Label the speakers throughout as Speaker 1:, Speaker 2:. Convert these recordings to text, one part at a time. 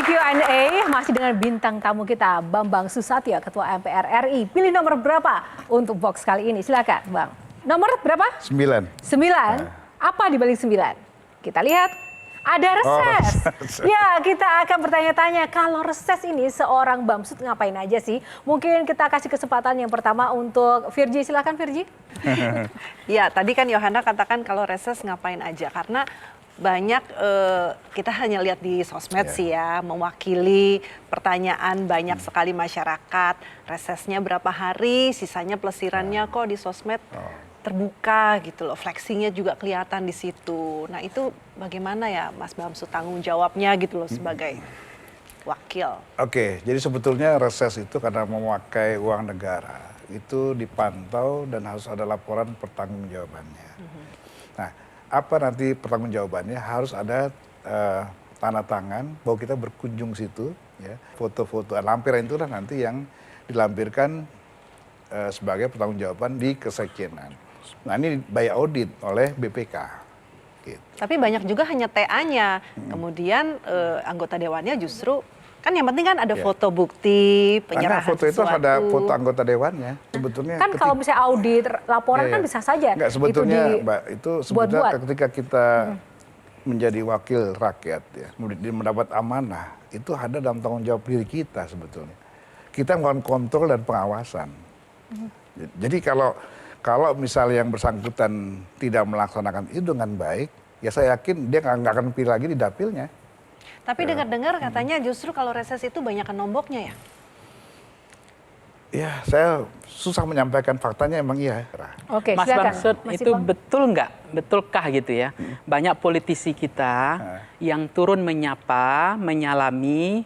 Speaker 1: Q&A masih dengan bintang tamu kita, Bambang Susatyo, Ketua MPR RI. Pilih nomor berapa untuk box kali ini? Silakan, Bang. Nomor berapa?
Speaker 2: 9.
Speaker 1: 9. Apa di balik 9? Kita lihat. Ada reses. Ya, kita akan bertanya-tanya kalau reses ini seorang Bamsud ngapain aja sih? Mungkin kita kasih kesempatan yang pertama untuk Virgi. Silakan Virgi.
Speaker 3: Ya, tadi kan Yohana katakan kalau reses ngapain aja. Karena banyak kita hanya lihat di sosmed sih ya, mewakili pertanyaan banyak sekali masyarakat. Resesnya berapa hari, sisanya pelesirannya kok di sosmed terbuka gitu loh, flexingnya juga kelihatan di situ. Nah itu bagaimana ya Mas Bamsud tanggung jawabnya gitu loh sebagai wakil.
Speaker 2: Oke, jadi sebetulnya reses itu karena memakai uang negara itu dipantau dan harus ada laporan pertanggungjawabannya. Nah, apa nanti pertanggungjawabannya harus ada tanda tangan bahwa kita berkunjung situ, ya, foto-foto lampiran itulah nanti yang dilampirkan sebagai pertanggungjawaban di kesekjenan. Nah ini by audit oleh BPK. Gitu.
Speaker 3: Tapi banyak juga hanya TA-nya, kemudian anggota dewannya justru kan yang penting kan ada foto bukti penyerahan
Speaker 2: foto itu ada foto anggota dewannya. Sebetulnya
Speaker 1: kan kalau misalnya audit laporan kan bisa saja.
Speaker 2: Enggak, sebetulnya Mbak, itu sebetulnya ketika kita menjadi wakil rakyat ya, mendapat amanah, itu ada dalam tanggung jawab diri kita sebetulnya. Kita melakukan kontrol dan pengawasan. Jadi kalau misalnya yang bersangkutan tidak melaksanakan itu dengan baik, ya saya yakin dia nggak akan pilih lagi di dapilnya.
Speaker 3: Tapi dengar-dengar katanya justru kalau reses itu banyak nomboknya ya?
Speaker 4: Ya, saya susah menyampaikan faktanya, emang iya.
Speaker 1: Oke,
Speaker 5: Mas Bamsud, itu betul nggak? Betulkah gitu ya? Banyak politisi kita yang turun menyapa, menyalami,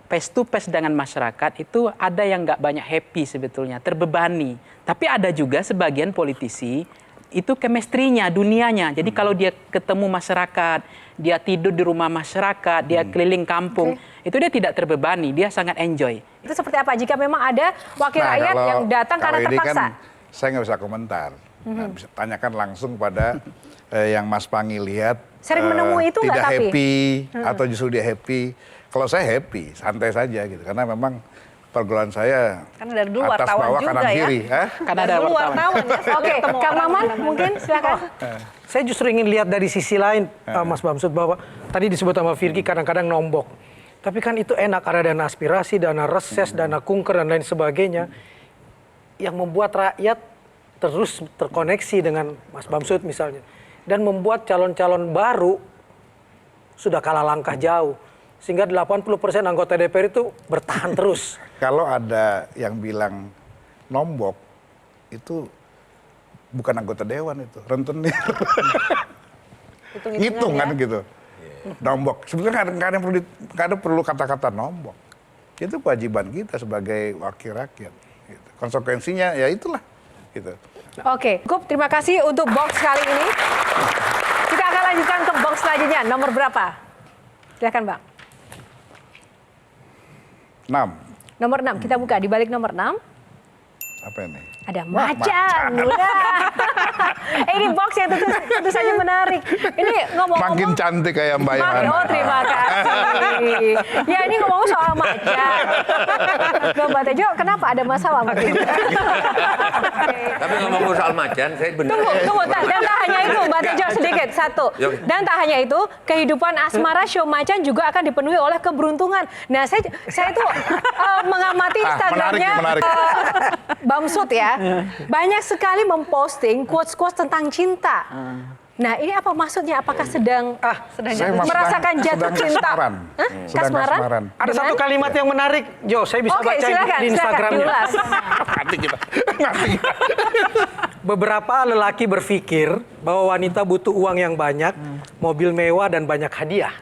Speaker 5: face to face dengan masyarakat, itu ada yang nggak banyak happy sebetulnya, terbebani. Tapi ada juga sebagian politisi, itu chemistry-nya, dunianya. Jadi kalau dia ketemu masyarakat, dia tidur di rumah masyarakat, dia keliling kampung, itu dia tidak terbebani, dia sangat enjoy.
Speaker 1: Itu seperti apa jika memang ada wakil rakyat yang datang karena terpaksa?
Speaker 2: Kan, saya nggak bisa komentar. Nah, bisa tanyakan langsung pada yang Mas Pangi lihat.
Speaker 1: Sering menemui itu nggak
Speaker 2: tidak
Speaker 1: tapi?
Speaker 2: happy atau justru dia happy. Kalau saya happy, santai saja gitu. Karena memang pergaulan saya
Speaker 3: kan dari dulu
Speaker 2: atas
Speaker 3: wartawan
Speaker 2: bawah
Speaker 3: juga
Speaker 2: kanan
Speaker 3: ya.
Speaker 2: kiri.
Speaker 5: Karena ada wartawan.
Speaker 3: Ya.
Speaker 1: Oke, Kang Maman mungkin silakan.
Speaker 6: Saya justru ingin lihat dari sisi lain, Mas Bamsud, bahwa tadi disebut sama Virgi kadang-kadang nombok. Tapi kan itu enak, ada dana aspirasi, dana reses, dana kunker, dan lain sebagainya. Yang membuat rakyat terus terkoneksi dengan Mas Bamsud misalnya. Dan membuat calon-calon baru sudah kalah langkah jauh. Sehingga 80% anggota DPR itu bertahan terus.
Speaker 2: Kalau ada yang bilang nombok, itu bukan anggota dewan itu, rentenir. Hitungan ya? Gitu. Nombok. Sebetulnya nggak ada perlu kata-kata nombok. Itu kewajiban kita sebagai wakil rakyat. Gitu. Konsekuensinya ya itulah. Gitu.
Speaker 1: Oke, cukup. Terima kasih untuk box kali ini. Kita akan lanjutkan ke box selanjutnya. Nomor berapa? Silakan, Bang.
Speaker 2: 6.
Speaker 1: Nomor 6, kita buka di balik nomor 6.
Speaker 2: Apa ini?
Speaker 1: Ada macan. Ini box yang tentu saja menarik. Ini ngomong-ngomong.
Speaker 2: Makin cantik kayak Mbak Yohana.
Speaker 1: Oh, terima kasih. Ya, ini ngomong soal macan. Loh, Mbak Tejo, kenapa ada masalah mungkin?
Speaker 7: Tapi ngomong soal macan, saya benar.
Speaker 1: Tunggu. Dan tak hanya itu, Mbak Tejo sedikit. Satu. Dan tak hanya itu, kehidupan asmara show macan juga akan dipenuhi oleh keberuntungan. Nah, saya itu mengamati Instagramnya Bamsud ya. Banyak sekali memposting quotes-quotes tentang cinta. Nah, ini apa maksudnya? Apakah sedang merasakan jatuh cinta? Kasmaran?
Speaker 6: Ada satu kalimat yang menarik, Jo, saya bisa baca di Instagramnya.
Speaker 2: Nanti kita.
Speaker 6: Beberapa lelaki berpikir bahwa wanita butuh uang yang banyak, mobil mewah, dan banyak hadiah.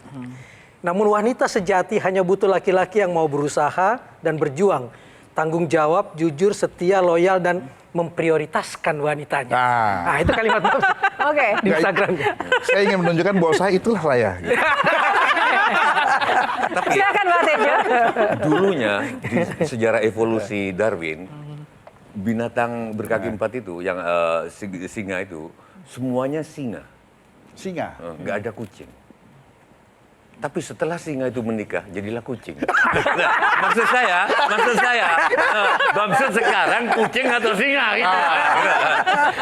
Speaker 6: Namun wanita sejati hanya butuh laki-laki yang mau berusaha dan berjuang. Tanggung jawab, jujur, setia, loyal, dan memprioritaskan wanitanya. Nah itu kalimat di Instagramnya.
Speaker 2: Saya ingin menunjukkan bahwa saya itulah saya.
Speaker 7: Tapi
Speaker 1: silakan Mbak Tejo.
Speaker 7: Dulunya di sejarah evolusi Darwin, binatang berkaki 4 itu, yang singa itu, semuanya singa.
Speaker 2: Singa?
Speaker 7: Nggak ada kucing. Tapi setelah singa itu menikah, jadilah kucing. Nah, maksud saya, Bamsud sekarang kucing atau singa? Gitu.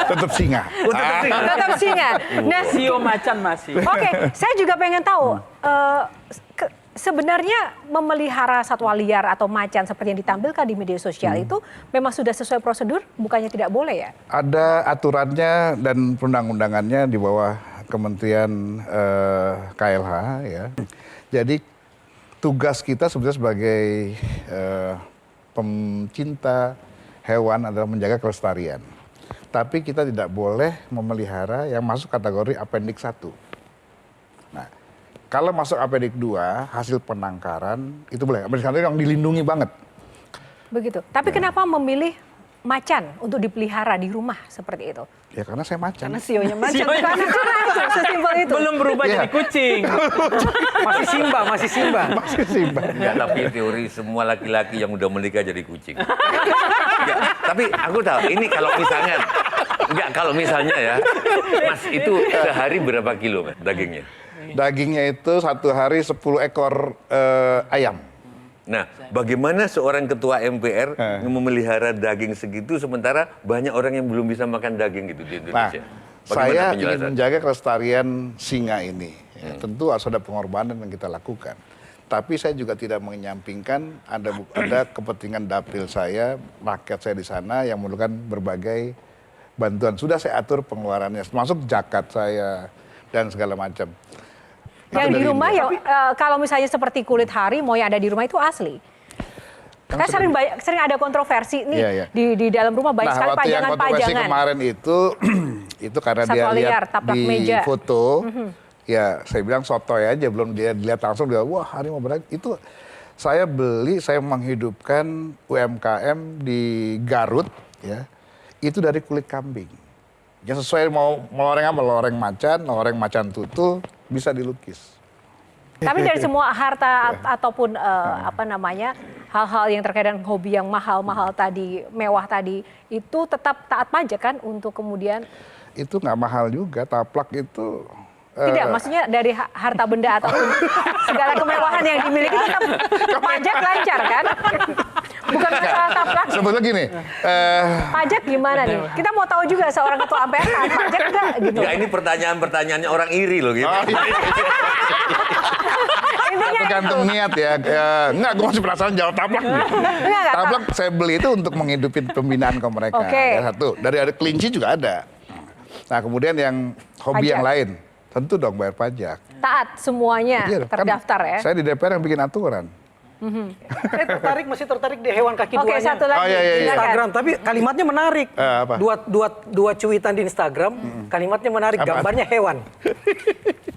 Speaker 2: Tetap singa.
Speaker 7: Tetap singa.
Speaker 1: Tetap singa. Nah,
Speaker 5: Sio macan masih.
Speaker 1: oke, saya juga pengen tahu sebenarnya memelihara satwa liar atau macan seperti yang ditampilkan di media sosial itu memang sudah sesuai prosedur, bukannya tidak boleh ya?
Speaker 2: Ada aturannya dan perundang-undangannya di bawah Kementerian KLH ya. Jadi tugas kita sebetulnya sebagai pencinta hewan adalah menjaga kelestarian. Tapi kita tidak boleh memelihara yang masuk kategori Appendix 1. Nah, kalau masuk Appendix 2 hasil penangkaran itu boleh. Appendix 1 yang dilindungi banget.
Speaker 1: Begitu. Tapi kenapa memilih macan untuk dipelihara di rumah seperti itu?
Speaker 2: Ya karena saya macan.
Speaker 3: Karena sionya macan.
Speaker 1: Karena sesimpel itu.
Speaker 5: Belum berubah jadi kucing.
Speaker 6: Masih Simba, masih Simba.
Speaker 2: Masih Simba.
Speaker 7: Enggak, tapi teori semua laki-laki yang udah menikah jadi kucing. Enggak, tapi aku tahu, ini kalau misalnya ya, Mas itu sehari berapa kilo Mas, dagingnya?
Speaker 2: Dagingnya itu satu hari 10 ekor ayam.
Speaker 7: Nah, bagaimana seorang ketua MPR memelihara daging segitu sementara banyak orang yang belum bisa makan daging gitu di
Speaker 2: Nah,
Speaker 7: Indonesia?
Speaker 2: saya ingin menjaga kelestarian singa ini. Ya, tentu harus ada pengorbanan yang kita lakukan. Tapi saya juga tidak menyampingkan ada kepentingan dapil saya, rakyat saya di sana yang memerlukan berbagai bantuan. Sudah saya atur pengeluarannya, termasuk zakat saya dan segala macam.
Speaker 1: Yang di rumah ya kalau misalnya seperti kulit harimau yang ada di rumah itu asli. Kan sering ada kontroversi nih di dalam rumah banyak sekali pajangan-pajangan.
Speaker 2: Yang kontroversi kemarin itu karena dia lihat di meja. Foto, ya saya bilang sotoy aja, belum dia dilihat langsung dia wah harimau berat. Itu saya menghidupkan UMKM di Garut ya. Itu dari kulit kambing. Ya sesuai mau loreng apa, loreng macan tutul bisa dilukis.
Speaker 1: Tapi dari semua harta ataupun hal-hal yang terkait dengan hobi yang mahal-mahal tadi, mewah tadi, itu tetap taat pajak kan untuk kemudian?
Speaker 2: Itu nggak mahal juga, taplak itu.
Speaker 1: Tidak, maksudnya dari harta benda atau segala kemewahan yang dimiliki tetap pajak lancar kan? Bukan masalah taplak.
Speaker 2: Sebetulnya gini.
Speaker 1: Pajak gimana nih? Kita mau tahu juga seorang ketua MPR pajak enggak gitu.
Speaker 7: Enggak, ini pertanyaannya orang iri loh gitu.
Speaker 2: Tergantung niat ya. Enggak, gue masih perasaan jawab taplak. Taplak saya beli itu untuk menghidupi pembinaan ke mereka. Ya, satu, dari ada kelinci juga ada. Nah kemudian yang hobi yang lain, tentu dong bayar pajak.
Speaker 1: Taat semuanya terdaftar ya.
Speaker 2: Saya di DPR yang bikin aturan.
Speaker 6: Saya masih tertarik di hewan kaki duanya.
Speaker 1: Oke, satu lagi.
Speaker 6: Instagram, tapi kalimatnya menarik.
Speaker 2: Apa?
Speaker 6: Dua cuitan di Instagram, kalimatnya menarik, gambarnya hewan.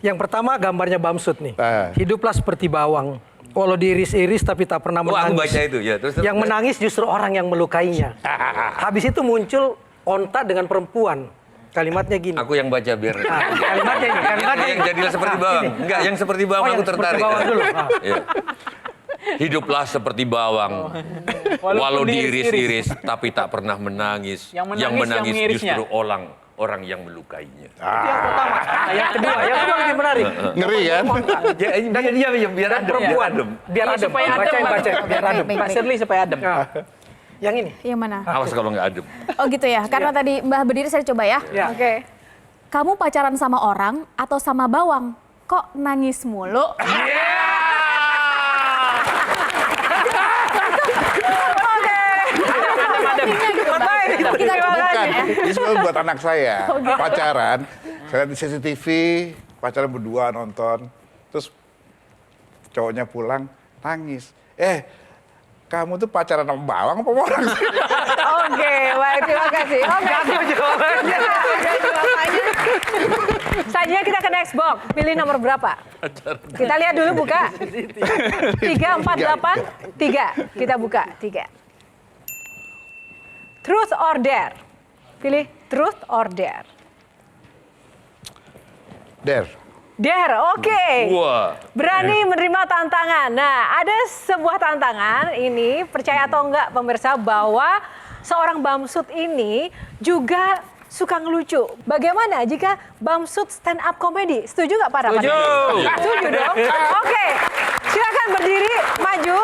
Speaker 6: Yang pertama gambarnya Bamsud nih. Hiduplah seperti bawang. Walau diiris-iris tapi tak pernah menangis.
Speaker 7: Aku baca itu ya. Terus,
Speaker 6: yang menangis justru orang yang melukainya. Habis itu muncul onta dengan perempuan. Kalimatnya gini.
Speaker 7: Aku yang baca biar.
Speaker 6: Kalimatnya ini.
Speaker 7: Yang jadilah seperti bawang. Enggak, yang seperti bawang aku tertarik.
Speaker 6: Bawang dulu.
Speaker 7: Hiduplah seperti bawang. Walau diiris-iris tapi tak pernah menangis. Yang menangis justru orang yang melukainya.
Speaker 6: Itu yang pertama. Yang kedua lebih menarik.
Speaker 2: Ngeri kan?
Speaker 7: Biar adem.
Speaker 6: Perempuan. Biar adem.
Speaker 5: Supaya adem.
Speaker 6: Baca. Biar adem.
Speaker 5: Pak Shirley supaya adem.
Speaker 6: Yang ini.
Speaker 8: Yang mana?
Speaker 7: Awas kalau nggak adem.
Speaker 8: Oh gitu ya, karena tadi Mbah berdiri saya coba ya.
Speaker 1: Oke.
Speaker 8: Kamu pacaran sama orang atau sama bawang? Kok nangis mulu?
Speaker 2: Bukan, ini sebenarnya buat anak saya. Pacaran, saya lihat di CCTV, pacaran berdua nonton, terus cowoknya pulang, nangis. Kamu tuh pacaran sama bawang apa orang sih?
Speaker 1: Oke, baik, terima kasih. Jawabannya. Selanjutnya kita ke next box. Pilih nomor berapa? Kita lihat dulu, buka. 3, 4, 8, 3. Kita buka, 3. Truth or dare? Pilih truth or dare?
Speaker 2: Dare.
Speaker 1: Dare, oke.
Speaker 7: Wah.
Speaker 1: Berani menerima tantangan. Nah, ada sebuah tantangan ini, percaya atau enggak pemirsa, bahwa seorang Bamsud ini juga suka ngelucu. Bagaimana jika Bamsud stand up comedy? Setuju nggak para
Speaker 5: Setuju.
Speaker 1: Setuju dong. Oke, silakan berdiri, maju.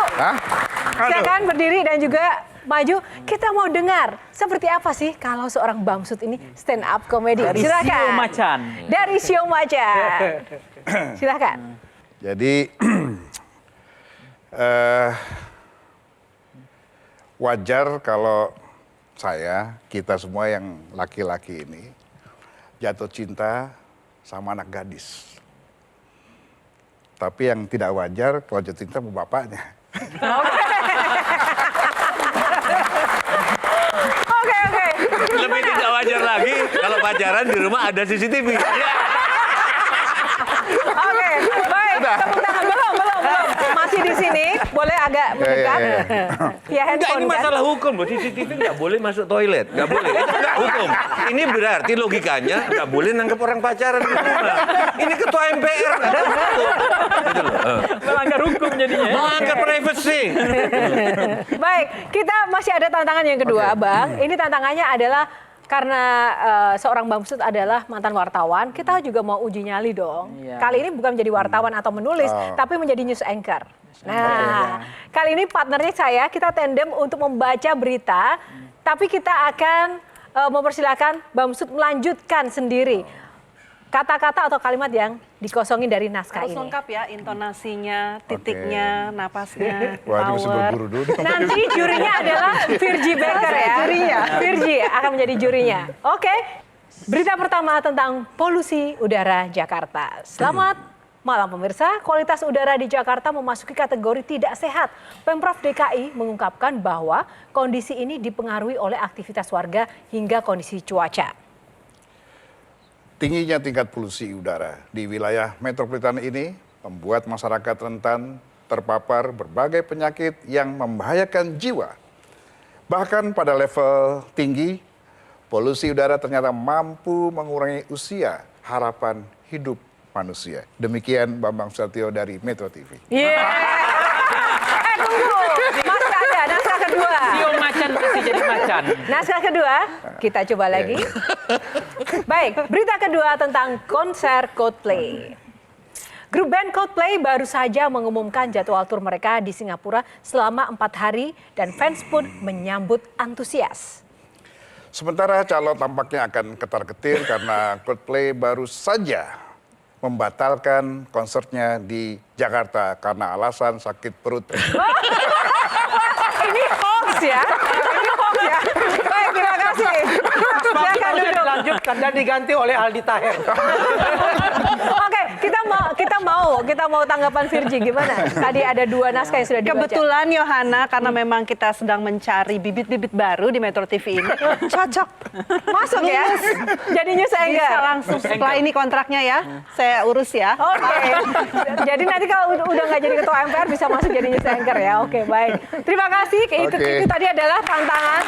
Speaker 1: Silakan berdiri dan juga maju. Kita mau dengar seperti apa sih kalau seorang Bamsud ini stand up comedy.
Speaker 5: Dari
Speaker 1: Silakan.
Speaker 5: Sio Macan.
Speaker 1: Dari Sio Macan. Silakan.
Speaker 2: Jadi wajar kalau kita semua yang laki-laki ini jatuh cinta sama anak gadis. Tapi yang tidak wajar kalau jatuh cinta sama bapaknya.
Speaker 1: Oke.
Speaker 7: Lebih tidak wajar lagi kalau pacaran di rumah ada CCTV.
Speaker 1: Oke, baik. Tepuk tangan. Belum. Masih di sini. Boleh agak mendekat.
Speaker 2: Iya.
Speaker 1: Via
Speaker 7: Enggak,
Speaker 1: handphone
Speaker 7: ini
Speaker 1: kan?
Speaker 7: masalah hukum. CCTV nggak boleh masuk toilet. Nggak boleh. Itu nggak hukum. Ini berarti logikanya nggak boleh nangkep orang pacaran di rumah. Ini ketua MPR. Nggak ada hukum. Gitu loh.
Speaker 5: Melanggar hukum jadinya.
Speaker 7: Melanggar privacy.
Speaker 1: Baik, kita masih ada tantangan yang kedua, Bang. Ini tantangannya adalah karena seorang Bamsud adalah mantan wartawan, kita juga mau uji nyali dong.
Speaker 5: Iya.
Speaker 1: Kali ini bukan menjadi wartawan atau menulis, tapi menjadi news anchor. Nah, kali ini partnernya saya, kita tandem untuk membaca berita, tapi kita akan mempersilahkan Bamsud melanjutkan sendiri kata-kata atau kalimat yang dikosongin dari naskah
Speaker 3: Harus
Speaker 1: ini.
Speaker 3: lengkap ya, intonasinya, titiknya, napasnya,
Speaker 2: Wah, ini mesti
Speaker 3: power.
Speaker 2: berburu dulu.
Speaker 1: Nanti jurinya adalah Virgi Baker ya.
Speaker 3: Jurinya.
Speaker 1: Virgi akan menjadi jurinya. Oke. Berita pertama tentang polusi udara Jakarta. Selamat malam pemirsa. Kualitas udara di Jakarta memasuki kategori tidak sehat. Pemprov DKI mengungkapkan bahwa kondisi ini dipengaruhi oleh aktivitas warga hingga kondisi cuaca.
Speaker 2: Tingginya tingkat polusi udara di wilayah metropolitan ini membuat masyarakat rentan terpapar berbagai penyakit yang membahayakan jiwa. Bahkan pada level tinggi, polusi udara ternyata mampu mengurangi usia harapan hidup manusia. Demikian Bambang Susatyo dari Metro TV.
Speaker 1: Tunggu. Masih ada naskah kedua.
Speaker 5: Sio Macan masih jadi macan.
Speaker 1: Naskah kedua, kita coba lagi. Baik, berita kedua tentang konser Coldplay. Grup band Coldplay baru saja mengumumkan jadwal tur mereka di Singapura selama 4 hari dan fans pun menyambut antusias.
Speaker 2: Sementara calon tampaknya akan ketar-ketir karena Coldplay baru saja membatalkan konsernya di Jakarta karena alasan sakit perut.
Speaker 1: Ini hoax ya? Ini hoax ya? Baik, terima kasih. Silakan duduk.
Speaker 6: Dilanjutkan dan diganti oleh Aldi Taher.
Speaker 1: Oke, kita mau tanggapan Virgi gimana? Tadi ada 2 naskah yang sudah dibaca.
Speaker 3: Kebetulan Yohana, karena memang kita sedang mencari bibit-bibit baru di Metro TV ini, cocok.
Speaker 1: Masuk ya? Jadi news
Speaker 3: Bisa
Speaker 1: anchor.
Speaker 3: langsung setelah ini kontraknya ya, saya urus ya.
Speaker 1: Oke. Jadi nanti kalau udah nggak jadi ketua MPR bisa masuk jadi news anchor ya. Oke, baik. Terima kasih. Itu tadi adalah tantangan